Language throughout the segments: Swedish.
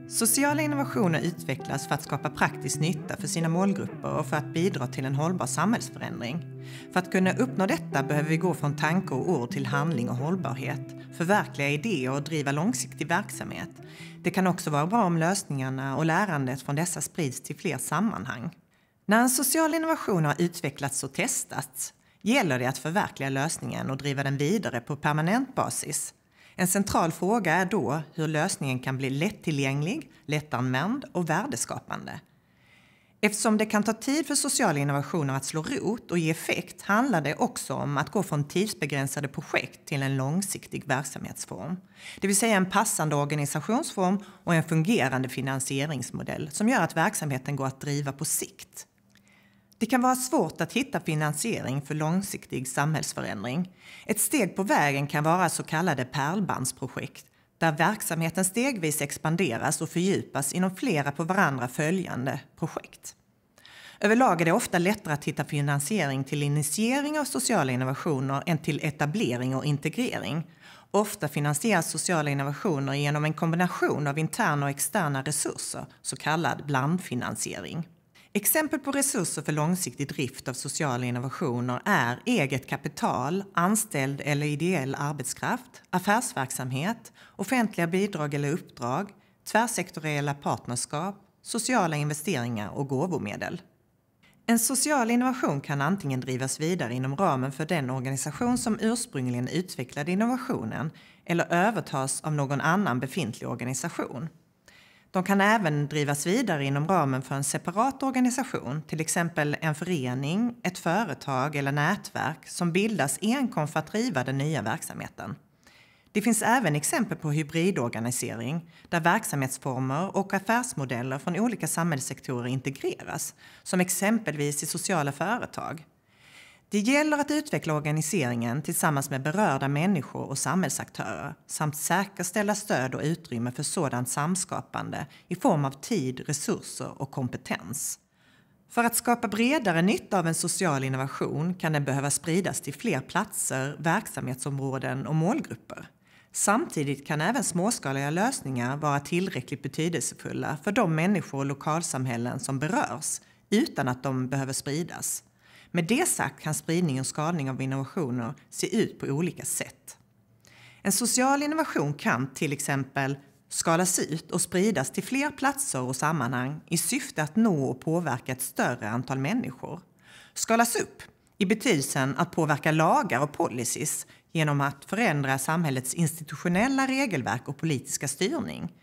Sociala innovationer utvecklas för att skapa praktisk nytta för sina målgrupper och för att bidra till en hållbar samhällsförändring. För att kunna uppnå detta behöver vi gå från tankar och ord till handling och hållbarhet, förverkliga idéer och driva långsiktig verksamhet. Det kan också vara bra om lösningarna och lärandet från dessa sprids till fler sammanhang. När en social innovation har utvecklats och testats gäller det att förverkliga lösningen och driva den vidare på permanent basis. En central fråga är då hur lösningen kan bli lättillgänglig, lättanvänd och värdeskapande. Eftersom det kan ta tid för sociala innovationer att slå rot och ge effekt handlar det också om att gå från tidsbegränsade projekt till en långsiktig verksamhetsform. Det vill säga en passande organisationsform och en fungerande finansieringsmodell som gör att verksamheten går att driva på sikt. Det kan vara svårt att hitta finansiering för långsiktig samhällsförändring. Ett steg på vägen kan vara så kallade pärlbandsprojekt, där verksamheten stegvis expanderas och fördjupas inom flera på varandra följande projekt. Överlag är det ofta lättare att hitta finansiering till initiering av sociala innovationer än till etablering och integrering. Ofta finansieras sociala innovationer genom en kombination av interna och externa resurser, så kallad blandfinansiering. Exempel på resurser för långsiktig drift av sociala innovationer är eget kapital, anställd eller ideell arbetskraft, affärsverksamhet, offentliga bidrag eller uppdrag, tvärsektoriella partnerskap, sociala investeringar och gåvomedel. En social innovation kan antingen drivas vidare inom ramen för den organisation som ursprungligen utvecklade innovationen eller övertas av någon annan befintlig organisation. De kan även drivas vidare inom ramen för en separat organisation, till exempel en förening, ett företag eller nätverk som bildas enkom för att driva den nya verksamheten. Det finns även exempel på hybridorganisering där verksamhetsformer och affärsmodeller från olika samhällssektorer integreras, som exempelvis i sociala företag. Det gäller att utveckla organiseringen tillsammans med berörda människor och samhällsaktörer samt säkerställa stöd och utrymme för sådant samskapande i form av tid, resurser och kompetens. För att skapa bredare nytta av en social innovation kan den behöva spridas till fler platser, verksamhetsområden och målgrupper. Samtidigt kan även småskaliga lösningar vara tillräckligt betydelsefulla för de människor och lokalsamhällen som berörs utan att de behöver spridas. Med det sagt kan spridning och skalning av innovationer se ut på olika sätt. En social innovation kan till exempel skalas ut och spridas till fler platser och sammanhang i syfte att nå och påverka ett större antal människor. Skalas upp i betydelsen att påverka lagar och policies genom att förändra samhällets institutionella regelverk och politiska styrning.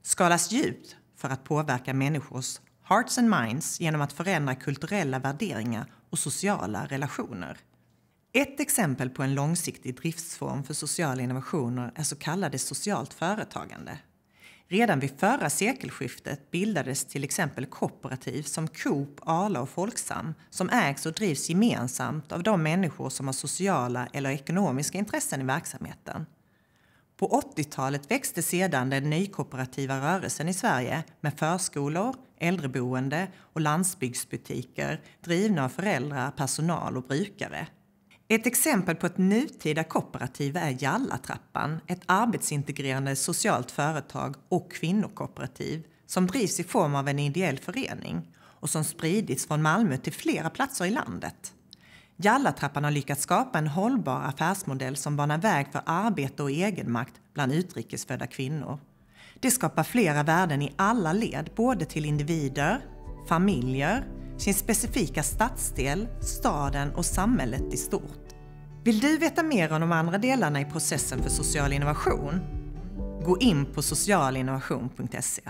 Skalas djupt för att påverka människors hearts and minds genom att förändra kulturella värderingar och sociala relationer. Ett exempel på en långsiktig driftsform för sociala innovationer är så kallade socialt företagande. Redan vid förra sekelskiftet bildades till exempel kooperativ som Coop, Arla och Folksam som ägs och drivs gemensamt av de människor som har sociala eller ekonomiska intressen i verksamheten. På 80-talet växte sedan den nykooperativa rörelsen i Sverige med förskolor, äldreboende och landsbygdsbutiker drivna av föräldrar, personal och brukare. Ett exempel på ett nutida kooperativ är Jallatrappan, ett arbetsintegrerande socialt företag och kvinnokooperativ som drivs i form av en ideell förening och som spridits från Malmö till flera platser i landet. Jallatrappan har lyckats skapa en hållbar affärsmodell som banar väg för arbete och egenmakt bland utrikesfödda kvinnor. Det skapar flera värden i alla led, både till individer, familjer, sin specifika stadsdel, staden och samhället i stort. Vill du veta mer om de andra delarna i processen för social innovation? Gå in på socialinnovation.se.